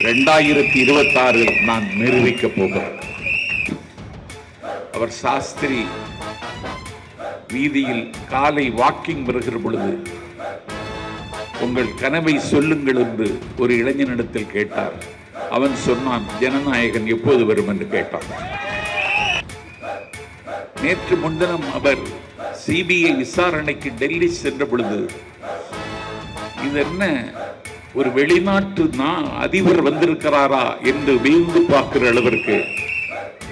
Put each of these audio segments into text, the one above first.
2026 நான் நிரூபிக்க போகிறேன். அவர் சாஸ்திரி வீதியில் காலை வாக்கிங் வருகிற பொழுது உங்கள் கனவை சொல்லுங்கள் என்று ஒரு இளைஞனிடத்தில் கேட்டார். அவன் சொன்னான், ஜனநாயகன் எப்போது வரும் என்று கேட்டான். நேற்று முன்தினம் அவர் சிபிஐ விசாரணைக்கு டெல்லி சென்ற பொழுது இது என்ன ஒரு வெளிநாட்டு அதிபர் வந்திருக்கிறாரா என்று வியந்து பார்க்கிற அளவிற்கு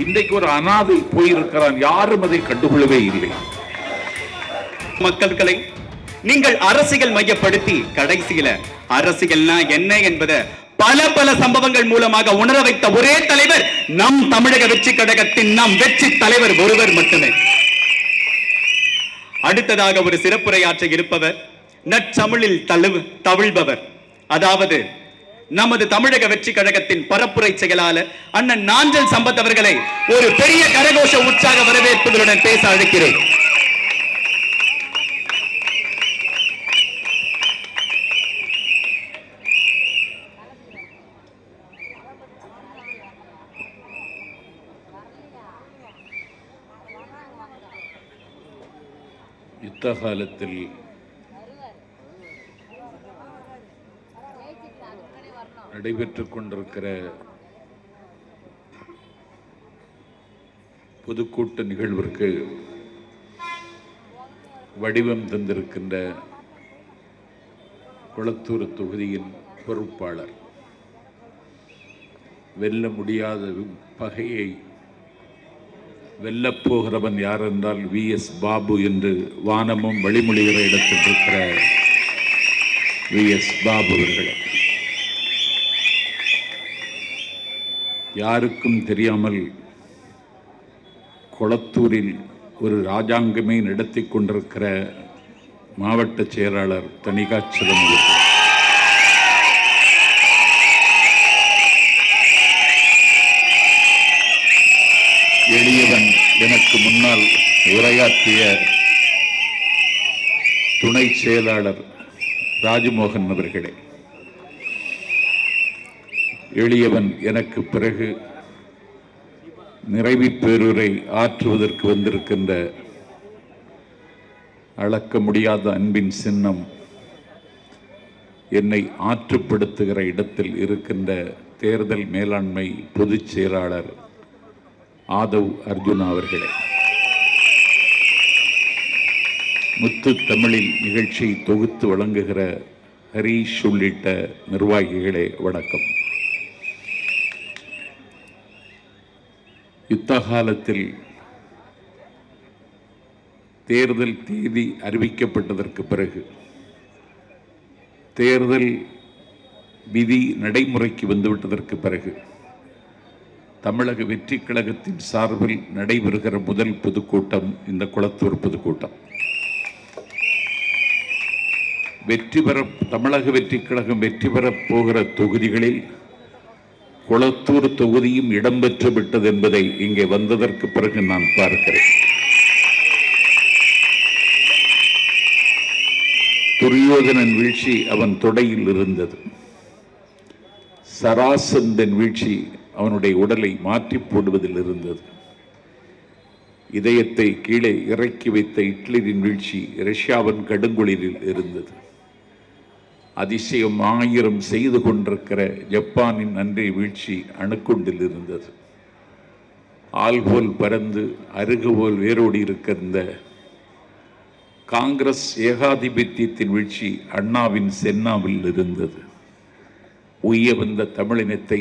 இன்றைக்கு ஒரு அனாதை போயிருக்கிறான். யாரும் அதை கண்டுகொள்ளவே இல்லை. மக்களை நீங்கள் அரசியல் மையப்படுத்தி கடைசியில அரசியல்னா என்ன என்பதை பல சம்பவங்கள் மூலமாக உணர வைத்த ஒரே தலைவர் நம் தமிழக வெற்றி கழகத்தின் நம் வெற்றி தலைவர் ஒருவர் மட்டுமே. அடுத்ததாக ஒரு சிறப்புரையாற்ற இருப்பவர் நற்சமிழில் தவிழ்பவர், அதாவது நமது தமிழக வெற்றி கழகத்தின் பரப்புரை செயலாளர் அண்ணன் நாஞ்சல் சம்பத் அவர்களை ஒரு பெரிய கரகோஷ உற்சாக வரவேற்புகளுடன் பேச அழைக்கிறேன். யுத்த காலத்தில் நடைபெற்றுக் கொண்டிருக்கிற பொதுக்கூட்ட நிகழ்விற்கு வடிவம் தந்திருக்கின்ற குளத்தூர் தொகுதியின் பொறுப்பாளர், வெல்ல முடியாத பகையை வெல்லப்போகிறவன் யார் என்றால் VS பாபு என்று வானமும் வழிமொழிகிற இடத்தில் இருக்கிற VS பாபு அவர்களே, யாருக்கும் தெரியாமல் கொளத்தூரில் ஒரு ராஜாங்கமே நடத்தி கொண்டிருக்கிற மாவட்ட செயலாளர் தணிகாச்சலம் அவர்கள், எளியவன் எனக்கு முன்னால் உரையாற்றிய துணை செயலாளர் ராஜமோகன் அவர்களே, எளியவன் எனக்கு பிறகு நிறைவி பேருரை ஆற்றுவதற்கு வந்திருக்கின்ற அளக்க முடியாத அன்பின் சின்னம், என்னை ஆற்றுப்படுத்துகிற இடத்தில் இருக்கின்ற தேர்தல் மேலாண்மை பொதுச் செயலாளர் ஆதவ் அர்ஜுனா அவர்களே, முத்து தமிழில் நிகழ்ச்சியை தொகுத்து வழங்குகிற ஹரீஷ் உள்ளிட்ட நிர்வாகிகளே வணக்கம். யுத்த காலத்தில் தேர்தல் தேதி அறிவிக்கப்பட்டதற்கு பிறகு தேர்தல் விதி நடைமுறைக்கு வந்துவிட்டதற்கு பிறகு தமிழக வெற்றி கழகத்தின் சார்பில் நடைபெறுகிற முதல் பொதுக்கூட்டம் இந்த குளத்தூர் பொதுக்கூட்டம். தமிழக வெற்றி கழகம் வெற்றி பெறப் போகிற தொகுதிகளில் குளத்தூர் தொகுதியும் இடம்பெற்று விட்டது என்பதை இங்கே வந்ததற்கு பிறகு நான் பார்க்கிறேன். துரியோதனன் வீழ்ச்சி அவன் தொடையில் இருந்தது. சராசந்தன் வீழ்ச்சி அவனுடைய உடலை மாற்றி போடுவதில் இருந்தது. இதயத்தை கீழே இறக்கி வைத்த ஹிட்லரின் வீழ்ச்சி ரஷ்யாவின் கடுங்குளிரில் இருந்தது. அதிசயம் 1000 செய்து கொண்டிருக்கிற ஜப்பானின் அன்றைய வீழ்ச்சி அணுக்குண்டில் இருந்தது. ஆள்போல் பறந்து அருகுபோல் வேரோடி இருக்கின்ற காங்கிரஸ் ஏகாதிபத்தியத்தின் வீழ்ச்சி அண்ணாவின் சென்னாவில் இருந்தது. உய்ய வந்த தமிழினத்தை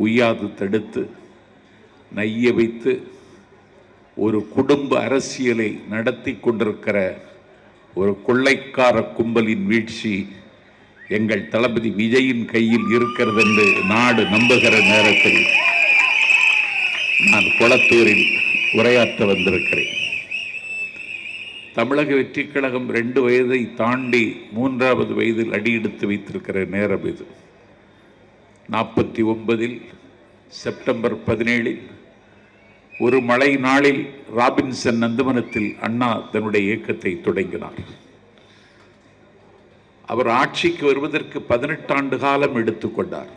உய்யாது தடுத்து நைய வைத்து ஒரு குடும்ப அரசியலை நடத்தி கொண்டிருக்கிற ஒரு கொள்ளைக்கார கும்பலின் வீழ்ச்சி எங்கள் தளபதி விஜயின் கையில் இருக்கிறது என்று நாடு நம்புகிற நேரத்தில் நான் குளத்தூரில் உரையாற்ற வந்திருக்கிறேன். தமிழக வெற்றி கழகம் 2 வயதை தாண்டி 3வது வயதில் அடியெடுத்து வைத்திருக்கிற நேரம் இது. 49 செப்டம்பர் 17 ஒரு மழை நாளில் ராபின்சன் நந்தவனத்தில் அண்ணா தன்னுடைய இயக்கத்தை தொடங்கினார். அவர் ஆட்சிக்கு வருவதற்கு 18 ஆண்டு காலம் எடுத்துக்கொண்டார்.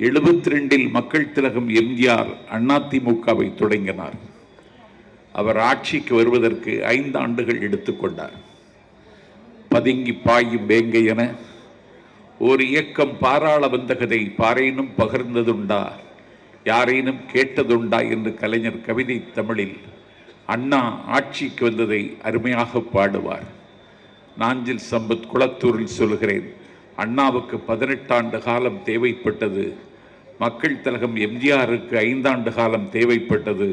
72 மக்கள் திலகம் எம்ஜிஆர் அதிமுகவை தொடங்கினார். அவர் ஆட்சிக்கு வருவதற்கு 5 ஆண்டுகள் எடுத்துக்கொண்டார். பதுங்கி பாயும் வேங்கை என ஒரு இயக்கம் பாராள வந்தகதை பாரேனும் பகிர்ந்ததுண்டா, யாரேனும் கேட்டதுண்டா என்று கலைஞர் கவிதை தமிழில் அண்ணா ஆட்சிக்கு வந்ததை அருமையாக பாடுவார். நாஞ்சில் சம்பத் குளத்தூரில் சொல்கிறேன், அண்ணாவுக்கு 18 ஆண்டு காலம் தேவைப்பட்டது, மக்கள் திலகம் எம்ஜிஆருக்கு 5 ஆண்டு காலம் தேவைப்பட்டது,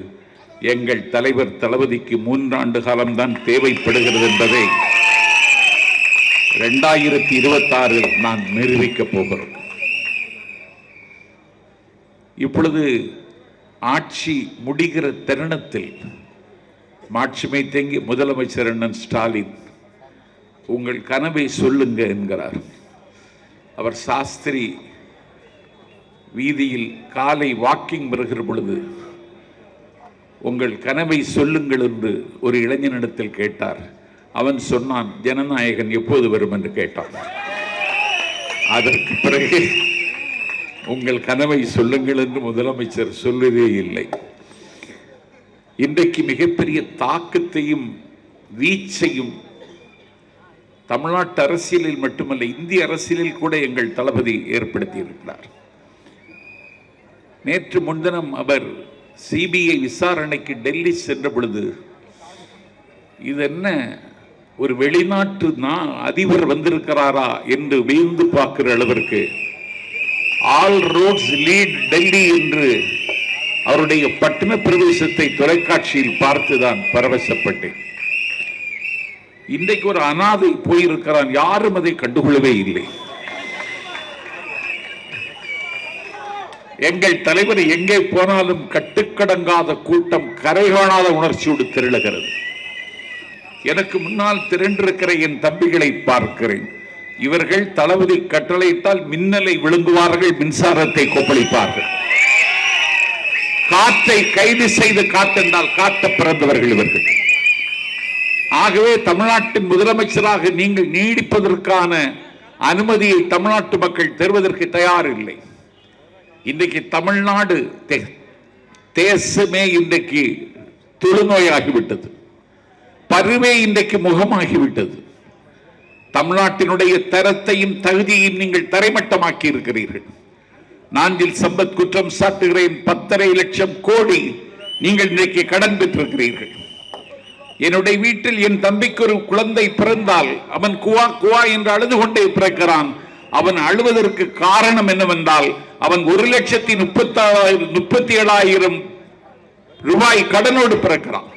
எங்கள் தலைவர் தளபதிக்கு 3 ஆண்டு காலம்தான் தேவைப்படுகிறது என்பதை 2026 நான் நிரூபிக்கப் போகிறோம். இப்பொழுது ஆட்சி முடிகிற தருணத்தில் மாட்சிமை தேங்கி முதலமைச்சர் அண்ணன் ஸ்டாலின் உங்கள் கனவை சொல்லுங்க என்கிறார். அவர் சாஸ்திரி வீதியில் காலை வாக்கிங் வருகிற பொழுது உங்கள் கனவை சொல்லுங்கள் என்று ஒரு இளைஞனிடத்தில் கேட்டார். அவன் சொன்னான், ஜனநாயகன் எப்போது வரும் என்று கேட்டான். அதற்கு பிறகு உங்கள் கனவை சொல்லுங்கள் என்று முதலமைச்சர் சொல்வதே இல்லை. இன்றைக்கு மிகப்பெரிய தாக்கத்தையும் வீச்சையும் தமிழ்நாட்டு அரசியலில் மட்டுமல்ல, இந்திய அரசியலில் கூட எங்கள் தளபதி ஏற்படுத்தி இருக்கிறார். நேற்று முன்தினம் அவர் சிபிஐ விசாரணைக்கு டெல்லி சென்ற பொழுது, இது என்ன ஒரு வெளிநாட்டு அதிபர் வந்திருக்கிறாரா என்று வியந்து பார்க்கிற அளவிற்கு ஆல் ரோட்ஸ் லீட் டெல்லி என்று அவருடைய பட்டண பிரவேசத்தை தொலைக்காட்சியில் பார்த்துதான் பரவசப்பட்டேன். இன்றைக்கு ஒரு அனாதை போயிருக்கிறான், யாரும் அதை கண்டுகொள்ளவே இல்லை. எங்கள் தலைவர் எங்கே போனாலும் கட்டுக்கடங்காத கூட்டம், கரை காணாத உணர்ச்சியோடு திரளுகிறது. எனக்கு முன்னால் திரண்டிருக்கிற என் தம்பிகளை பார்க்கிறேன். இவர்கள் தளபதி கட்டளையிட்டால் மின்னலை விழுங்குவார்கள், மின்சாரத்தை கொப்பளிப்பார்கள். காற்றை கைது செய்து காட்டென்றால் காட்ட பிறந்தவர்கள் இவர்கள். ஆகவே தமிழ்நாட்டின் முதலமைச்சராக நீங்கள் நீடிப்பதற்கான அனுமதியை தமிழ்நாட்டு மக்கள் தருவதற்கு தயார் இல்லை. இன்றைக்கு தமிழ்நாடு தேசமே இன்றைக்கு தொழுநோயாகிவிட்டது, பருவே இன்றைக்கு முகமாகிவிட்டது. தமிழ்நாட்டினுடைய தரத்தையும் தகுதியையும் நீங்கள் தரைமட்டமாக்கி இருக்கிறீர்கள். நாஞ்சில் சம்பத் குற்றம் சாட்டுகிறேன், 10.5 லட்சம் கோடி நீங்கள் இன்றைக்கு கடன் பெற்றிருக்கிறீர்கள். என்னுடைய வீட்டில் என் தம்பிக்கு ஒரு குழந்தை பிறந்தால் அவன் குவா குவா என்று அழுது கொண்டே பிறக்கிறான். அவன் அழுவதற்கு காரணம் என்னவென்றால், அவன் 1,37,000 ரூபாய் கடனோடு பிறக்கிறான்.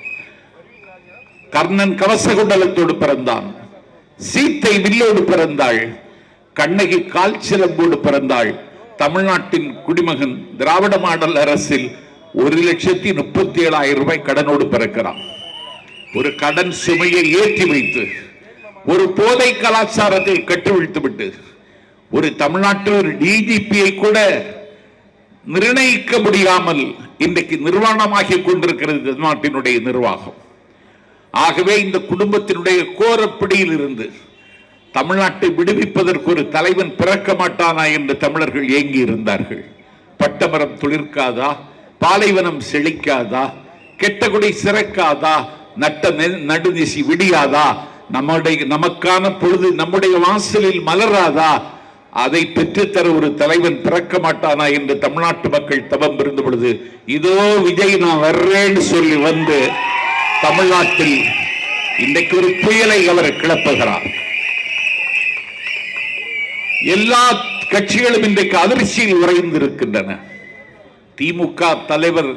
கர்ணன் கவசகுண்டலத்தோடு பிறந்தான், சீத்தை வில்லோடு பிறந்தாள், கண்ணகி கால் சிலம்போடு பிறந்தாள். தமிழ்நாட்டின் குடிமகன் திராவிட மாடல் அரசில் 1,37,000 ரூபாய் கடனோடு பிறக்கிறான். ஒரு கடன் சுமையை ஏற்றி வைத்து, ஒரு போதை கலாச்சாரத்தை கட்டுவிழ்த்து விட்டு, ஒரு தமிழ்நாட்டில் ஒரு டிஜிபியை கூட நிர்ணயிக்க முடியாமல் இன்றைக்கு நிர்வாணமாகி கொண்டிருக்கிறது தமிழ்நாட்டினுடைய நிர்வாகம். ஆகவே இந்த குடும்பத்தினுடைய கோரப்பிடியில் இருந்து தமிழ்நாட்டை விடுவிப்பதற்கு ஒரு தலைவன் பிறக்க மாட்டானா என்று தமிழர்கள் ஏங்கி இருந்தார்கள். பட்டமரம் துளிர்க்காதா, பாலைவனம் செழிக்காதா, கெட்டகுடி சிறக்காதா, நட்ட நடுநிசி விடியாதா, நமக்கான பொழுது நம்முடைய வாசலில் மலராதா, அதை பெற்றுத்தர ஒரு தலைவன் பிறக்க மாட்டானா என்று தமிழ்நாட்டு மக்கள் தவம் இருந்த பொழுது, இதோ விஜய் நான் வர்றேன்னு சொல்லி வந்து தமிழ்நாட்டில் இன்றைக்கு ஒரு புயலை அவர் கிளப்புகிறார். எல்லா கட்சிகளும் இன்றைக்கு அதிர்ச்சியில் உறைந்திருக்கின்றன. திமுக தலைவர்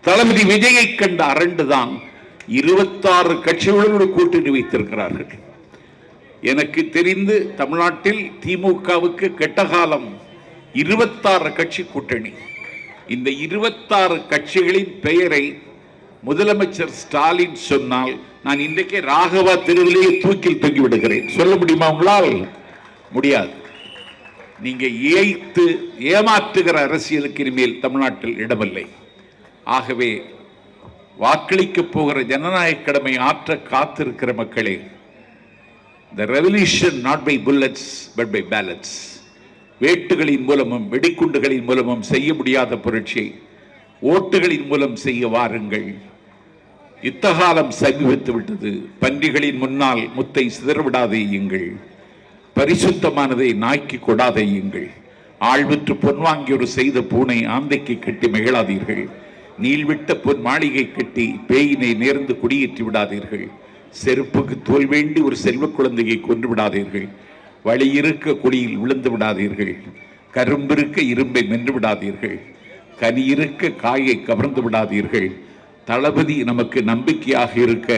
தளபதி விஜயை கண்ட அரண்டுதான் 26 கட்சிகளோடு கூட்டணி வைத்திருக்கிறார்கள். எனக்கு தெரிந்து தமிழ்நாட்டில் திமுகவுக்கு கெட்ட காலம் 26 கட்சி கூட்டணி. இந்த 26 கட்சிகளின் பெயரை முதலமைச்சர் ஸ்டாலின் சொன்னால் நான் இன்றைக்கே ராகவா தெருவிலேயே தூக்கில் தொங்கி விடுகிறேன். சொல்ல முடியுமா உங்களால்? முடியாது. நீங்க ஏமாற்றுகிற அரசியலுக்கு இனிமேல் தமிழ்நாட்டில் இடமில்லை. ஆகவே வாக்களிக்க போகிற ஜனநாயக கடமை ஆற்ற காத்திருக்கிற மக்களே, the revolution not by bullets but by ballots. வேட்டுகளின் மூலமும் வெடிக்குண்டுகளின் மூலமும் செய்ய முடியாத புரட்சியை ஓட்டுகளின் மூலம் செய்ய வாருங்கள். யுத்தகாலம் சமீபித்து விட்டது. பன்றிகளின் முன்னால் முத்தை சிதறவிடாதேயுங்கள். பரிசுத்தமானதை நாய்க்கு கொடாதேயுங்கள். ஆழ்விற்று பொன்வாங்கியொரு செய்த பூனை ஆந்தைக்கு கட்டி மகிழாதீர்கள். நீள்விட்ட பொன் மாளிகை கட்டி பேயினை நேர்ந்து குடியேற்றி விடாதீர்கள். செருப்புக்கு தோல் வேண்டி ஒரு செல்வ குழந்தையை கொன்று விடாதீர்கள். வழியிருக்க குழியில் விழுந்து விடாதீர்கள். கரும்பிருக்க இரும்பை மென்று விடாதீர்கள். கனியிருக்க காயை கவர்ந்து விடாதீர்கள். தளபதி நமக்கு நம்பிக்கையாக இருக்க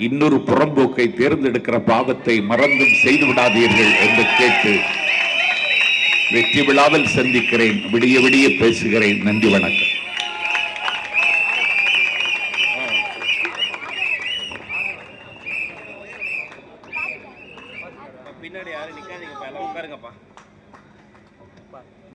இன்னொரு புறம்போக்கை தேர்ந்தெடுக்கிற பாவத்தை மறந்தும் செய்து விடாதீர்கள் என்று கேட்டு வெற்றி விழாவில் சந்திக்கிறேன். விடிய விடிய பேசுகிறேன். நன்றி, வணக்கம்.